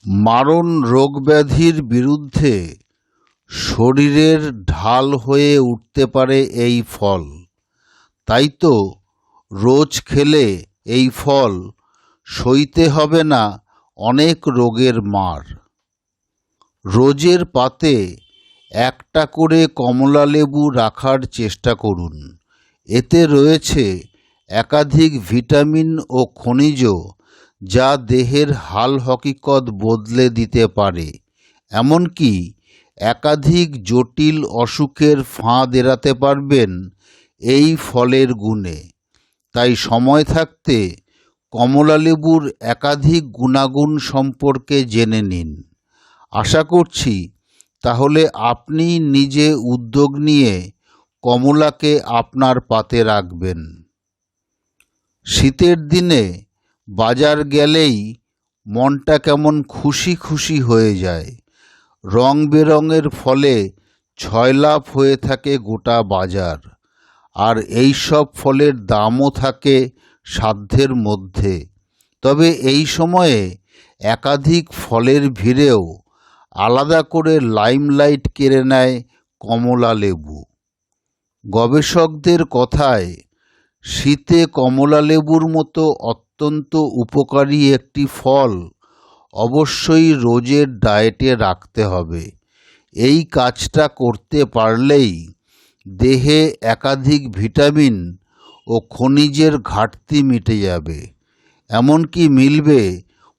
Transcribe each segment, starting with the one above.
মারণ রোগব্যাধির বিরুদ্ধে শরীরের ঢাল হয়ে উঠতে পারে এই ফল। তাই তো রোজ খেলে এই ফল সইতে হবে না অনেক রোগের মার। রোজের পাতে একটা করে কমলালেবু রাখার চেষ্টা করুন। এতে রয়েছে একাধিক ভিটামিন ও খনিজ, যা দেহের হাল হকিকত বদলে দিতে পারে, এমনকি একাধিক জটিল অসুখের ফাঁদ এড়াতে পারবেন এই ফলের গুণে। তাই সময় থাকতে কমলালেবুর একাধিক গুণাগুণ সম্পর্কে জেনে নিন। আশা করছি তাহলে আপনি নিজে উদ্যোগ নিয়ে কমলাকে আপনার পাতে রাখবেন। শীতের দিনে বাজার গেলেই মনটা কেমন খুশি খুশি হয়ে যায়। রং বেরঙের ফলে ছয়লাভ হয়ে থাকে গোটা বাজার, আর এই সব ফলের দামও থাকে সাধ্যের মধ্যে। তবে এই সময়ে একাধিক ফলের ভিড়েও আলাদা করে লাইমলাইট কেড়ে নেয় কমলা লেবু। গবেষকদের কথায় শীতে কমলা লেবুর মতো অত্যন্ত উপকারী একটি ফল অবশ্যই রোজের ডায়েটে রাখতে হবে। এই কাজটা করতে পারলেই দেহে একাধিক ভিটামিন ও খনিজের ঘাটতি মিটে যাবে। এমনকি মিলবে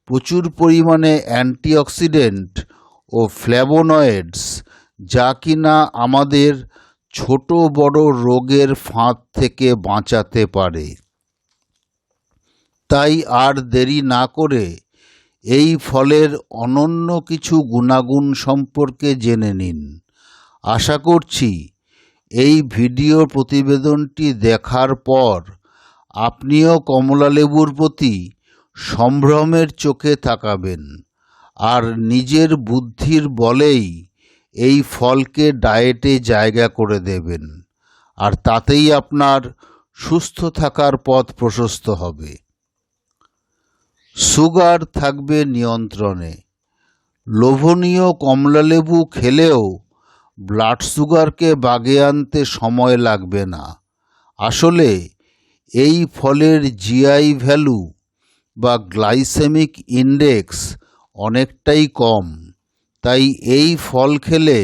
প্রচুর পরিমাণে অ্যান্টিঅক্সিডেন্ট ও ফ্ল্যাভোনয়েডস, যা কিনা আমাদের ছোট বড় রোগের ফাঁদ থেকে বাঁচাতে পারে। তাই আর দেরি না করে এই ফলের অনন্য কিছু গুণাগুণ সম্পর্কে জেনে নিন। আশা করছি এই ভিডিও প্রতিবেদনটি দেখার পর আপনিও কমলালেবুর প্রতি সম্ভ্রমের চোখে তাকাবেন, আর নিজের বুদ্ধির বলেই এই ফলকে ডায়েটে জায়গা করে দেবেন। আর তাতেই আপনার সুস্থ থাকার পথ প্রশস্ত হবে। সুগার থাকবে নিয়ন্ত্রণে। লোভনীয় কমলালেবু খেলেও ব্লাড সুগারকে বাগে আনতে সময় লাগবে না। আসলে এই ফলের জিআই ভ্যালু বা গ্লাইসেমিক ইন্ডেক্স অনেকটাই কম। তাই এই ফল খেলে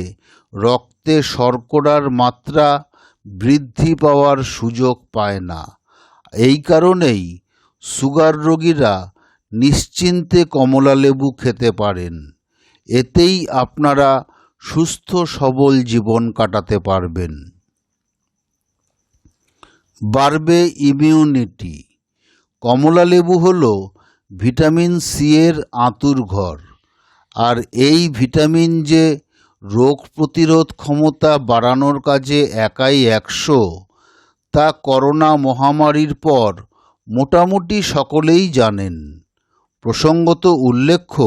রক্তে শর্করার মাত্রা বৃদ্ধি পাওয়ার সুযোগ পায় না। এই কারণেই সুগার রোগীরা নিশ্চিন্তে কমলালেবু খেতে পারেন। এতেই আপনারা সুস্থ সবল জীবন কাটাতে পারবেন। বাড়বে ইমিউনিটি। কমলালেবু হলো ভিটামিন সি এর আঁতুর ঘর, আর এই ভিটামিন যে রোগ প্রতিরোধ ক্ষমতা বাড়ানোর কাজে একাই 100, তা করোনা মহামারীর পর মোটামুটি সকলেই জানেন। প্রসঙ্গত উল্লেখ্য,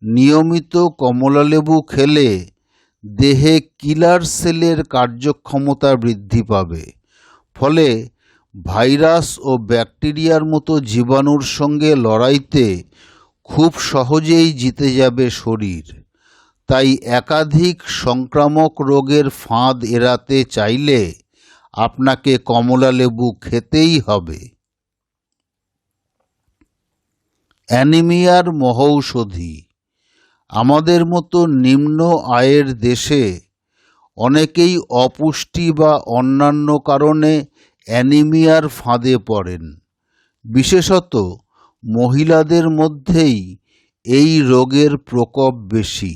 নিয়মিত কমলালেবু খেলে দেহে কিলার সেলের কার্যক্ষমতা বৃদ্ধি পাবে। ফলে ভাইরাস ও ব্যাকটেরিয়ার মতো জীবাণুর সঙ্গে লড়াইতে খুব সহজেই জিতে যাবে শরীর। তাই একাধিক সংক্রামক রোগের ফাঁদ এড়াতে চাইলে আপনাকে কমলালেবু খেতেই হবে। অ্যানিমিয়ার মহৌষধি। আমাদের মতো নিম্ন আয়ের দেশে অনেকেই অপুষ্টি বা অন্যান্য কারণে অ্যানিমিয়ার ফাঁদে পড়েন। বিশেষত মহিলাদের মধ্যেই এই রোগের প্রকোপ বেশি।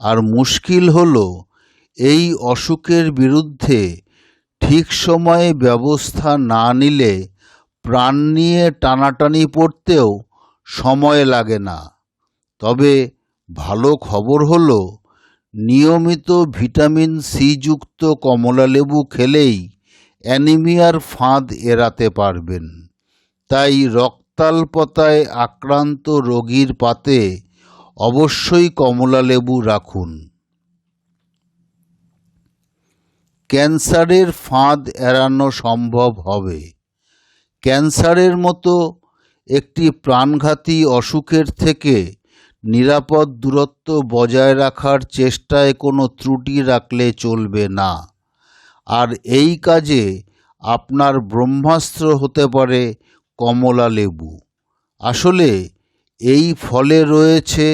আর মুশকিল হলো, এই অসুখের বিরুদ্ধে ঠিক সময়ে ব্যবস্থা না নিলে প্রাণ নিয়ে টানাটানি পড়তেও সময় লাগে না। তবে ভালো খবর হলো, নিয়মিত ভিটামিন সি যুক্ত কমলালেবু খেলেই অ্যানিমিয়ার ফাঁদ এড়াতে পারবেন। তাই রক্তাল্পতায় আক্রান্ত রোগীর পাতে অবশ্যই কমলালেবু রাখুন। ক্যান্সারের ফাঁদ এড়ানো সম্ভব হবে। ক্যান্সারের মতো একটি প্রাণঘাতী অসুখের থেকে নিরাপদ দূরত্ব বজায় রাখার চেষ্টায় কোনো ত্রুটি রাখলে চলবে না। আর এই কাজে আপনার ব্রহ্মাস্ত্র হতে পারে কমলা লেবু। আসলে এই ফলে রয়েছে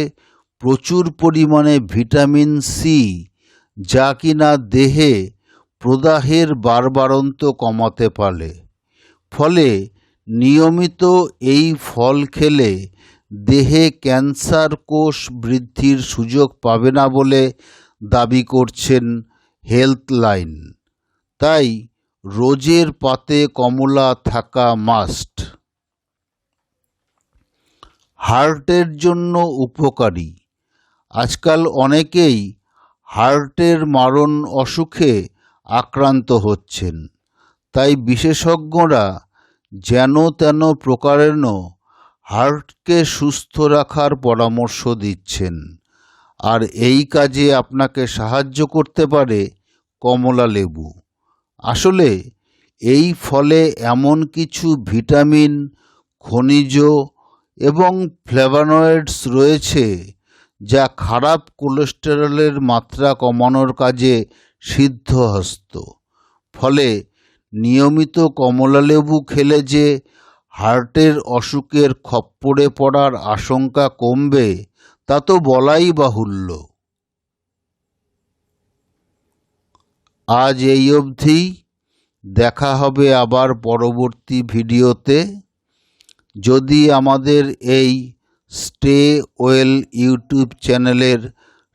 প্রচুর পরিমাণে ভিটামিন সি, যা কিনা দেহে প্রদাহের বাড়বাড়ন্ত কমাতে পারে। ফলে নিয়মিত এই ফল খেলে দেহে ক্যান্সার কোষ বৃদ্ধির সুযোগ পাবে না বলে দাবি করছেন হেলথলাইন। তাই রোজের পাতে কমলা থাকা মাস্ট। হার্টের জন্য উপকারী। আজকাল অনেকেই হার্টের মারণ অসুখে আক্রান্ত হচ্ছেন। তাই বিশেষজ্ঞরা যেন তেন প্রকারেণ হার্টকে সুস্থ রাখার পরামর্শ দিচ্ছেন। আর এই কাজে আপনাকে সাহায্য করতে পারে কমলা লেবু। আসলে এই ফলে এমন কিছু ভিটামিন, খনিজ এবং ফ্লেভানয়েডস রয়েছে যা খারাপ কোলেস্টেরলের মাত্রা কমানোর কাজে সিদ্ধহস্ত। ফলে নিয়মিত কমলা লেবু খেলে যে হার্টের অসুখের খপ্পরে পড়ার আশঙ্কা কমবে তা তো বলাই বাহুল্য। আজ এই অবধি। দেখা হবে আবার পরবর্তী ভিডিওতে। যদি আমাদের এই স্টে ওয়েল ইউটিউব চ্যানেলের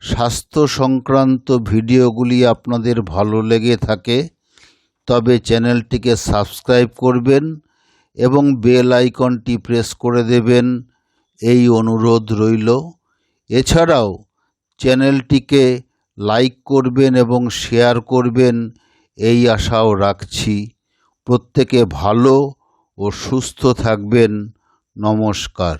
স্বাস্থ্য সংক্রান্ত ভিডিওগুলি আপনাদের ভালো লেগে থাকে তবে চ্যানেলটিকে সাবস্ক্রাইব করবেন এবং বেল আইকনটি প্রেস করে দেবেন, এই অনুরোধ রইল। এছাড়াও চ্যানেলটিকে লাইক করবেন এবং শেয়ার করবেন, এই আশাও রাখছি। প্রত্যেকে ভালো ও সুস্থ থাকবেন। নমস্কার।